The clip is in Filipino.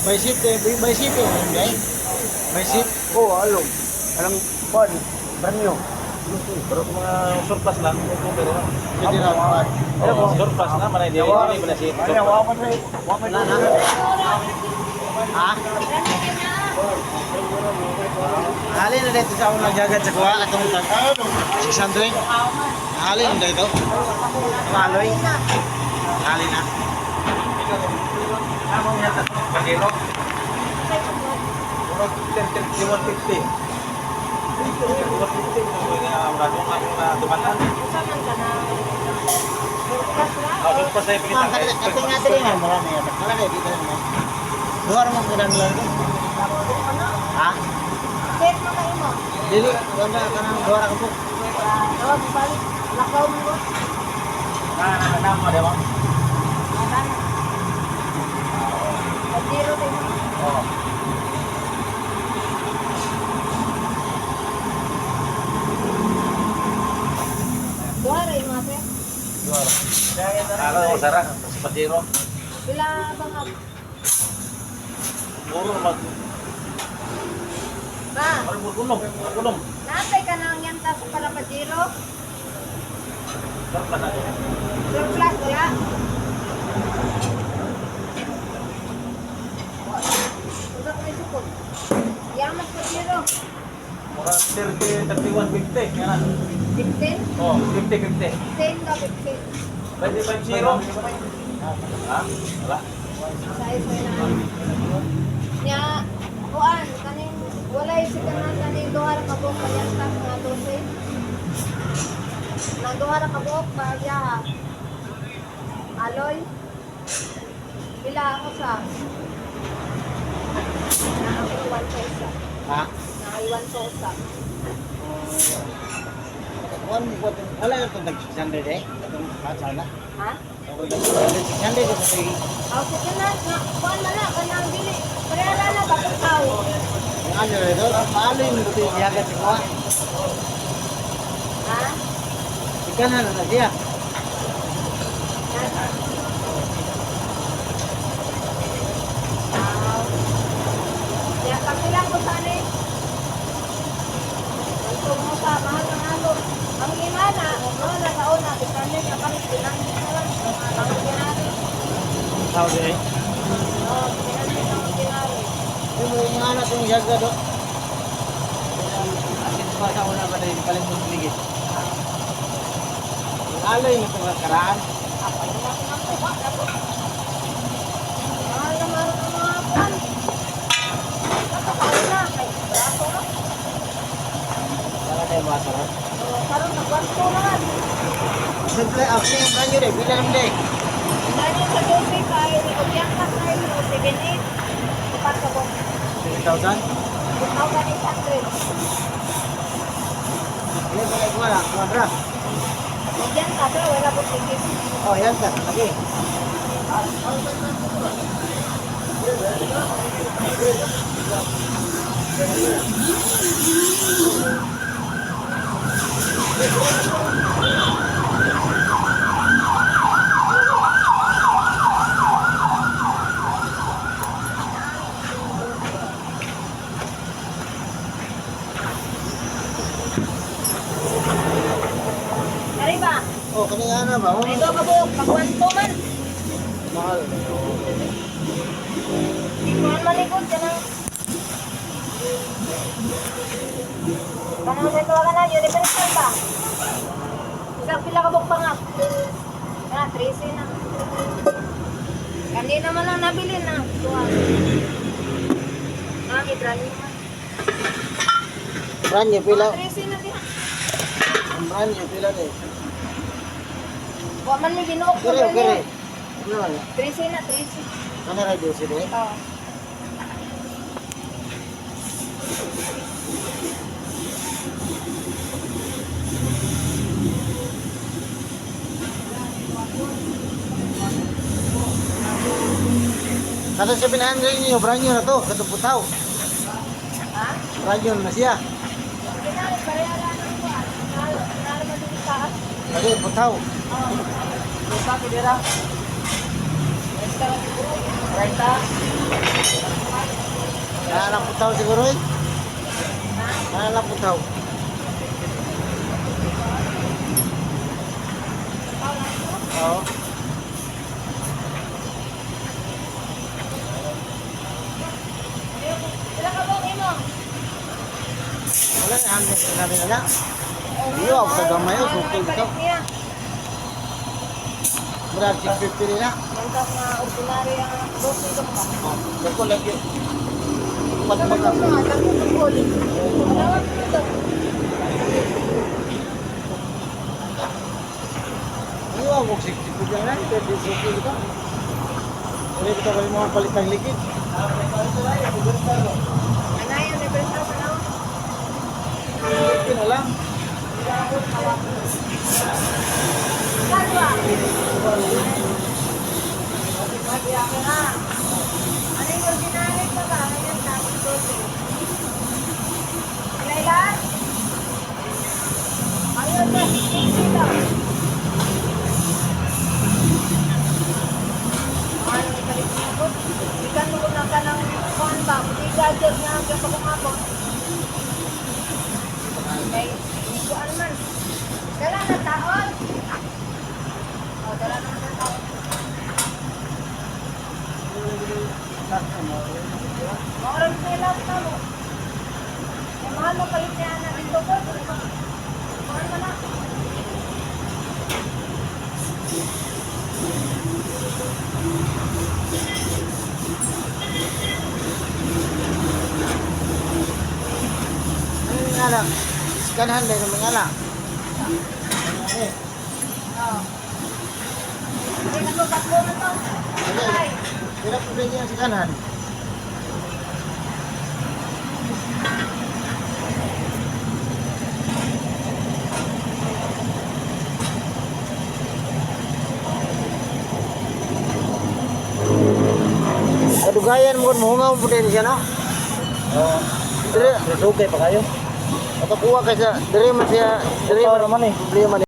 By seat eh, by seat eh, okay? By seat? Oo, along. Alang pan, brand new. Pero kung mga surplus lang, pero Pwede na mga. surplus na, manay di ba na siya. Ano, waman na waman na. Ha? Halin na dito sa unang jagat sa kuha at itong tag. 600. Halin na dito. Maloy. Halin na. Among niya pagkilo. Puro 150. Ating nga dili nga marami yan. Malaki dito naman. Luar mo kailan lang. Ha? Set mo kayo mo. Dili, wala ka nang luar ako po. Tawag balik. Lakaw mo. Nama dia bang. Pagdiro tayo. Oh. Duhara yung mga sir. Kalau sarah seperti itu, Bila bangag. puro mag Ba, gulong. natay ka nang yanta sa para Pajero. Surplus aja. Surplus wala. Usa ko may sukod. Yamas Pajero. Murah 3150 ya. 15. Oh, 50. 10 ka 15. Pwede 50. Ha? Wala. Sa na. Nya, kuan kaning walay siganan kaning duha ra ka buok payanta nga 12. Nang duha ra ka buok bagya. Aloy. Bila ako sa na ako 1 peso. Ha? Na 1 peso. Wala yung tag 600 eh. Itong sana. Ha? 600 ko sa Ako sa kanan na kuan man na kanang dili. Parehara na ba tao? yung ano ito. Paano yung buti iyagat sa kuha? Ha? Ikan na na siya. Ya, kapilang ko sa ni. Ito mo sa mahal ng alon. Ang imana, mga nataon na, bisane ka pa rin bilang ang ginari. Tao din eh. Oo, bisane ang ginari. Yung mga anak yung iyagat do. Asin pa sa una ba rin paling magligid. Lalo yung itong karaan. Apa yung mga pinampuha, dapat. Mahal na mahal ng mga pan. Nakapal na, kay braso na. Wala tayong masarap. Karoon na, kwarto naman. Simple, ako yung branyo rin. Bila naman din. Dahil sa dosi kay Obyang Kasay, 7-8. Kapag ka po. 3,000. 2,800. Ini pakai gua lah, gua berapa? Obyang Kasay, wala po tigit. Oh, yan sir, lagi. Dari ba? Oh, kanina na ba? May doon ka po, pagwanto man. Mahal. Ikuhan malikod ka ng... Kanang sa ito ka na, universal ba? Isang pila ka buk pangap. Ah, 13 na. Kandi naman ang nabili na. Tuwan. Ah, may brand new man. Branyo, pila. 13 na din. Ang branyo, pila deh. Wa man may binuok ko Kere, kere. niya. Ano man? 13 na, 13. Ano na radio si Dre? Oo. Kata 700 niyo, brand new na to, katuputaw. Ha? Brand new na siya. Pinali, bayaran ang kuwan. Nalo mo din sa taas. Kasi putaw. Oo. Lupa ka dira. Right Kaya lang putaw siguro eh. Kaya lang putaw. Oo. Sila ka ba mo? Wala na, hanggang sinabi na lang. Iyo, ako sa gamay o, sukil ito. Murag 650 rin na. Mantas na ordinary ang dosi ko pa. Ako lagi. Sa mga mga dagko Alawat mo ito. Iyo, ako 60 lang na. Ito, sukil ito. Hindi ko tayo mga palit ng likid. Anayan, may presyo sa naon. Ito na lang. Kadwa. Magyaki na. Ano yung ordinary ka ba? Ngayon, tapos dosi. Ilan? Ayun na, 60 daw. Ano yung balik niya po? Ikan mo na ka ng kuhan ba? Hindi gadget niya ang kaya pagkakapon. Okay, kuhan man. Dala na taon. O, dala na ng taon. Maoran ko yung laptop mo. Eh, mahal mo palit niya na dito po. Mahal mo na. Ano yung nga lang? Scanhan din naman nga lang. Oo. Hindi na ko bakbo na to. Ay. Hirap ko din yung scanhan. Kadugayan mo kung mahungaw po din siya, no? Oo. Dire, Resukay pa kayo. makakuha ka sa, dire man siya, dire man, problema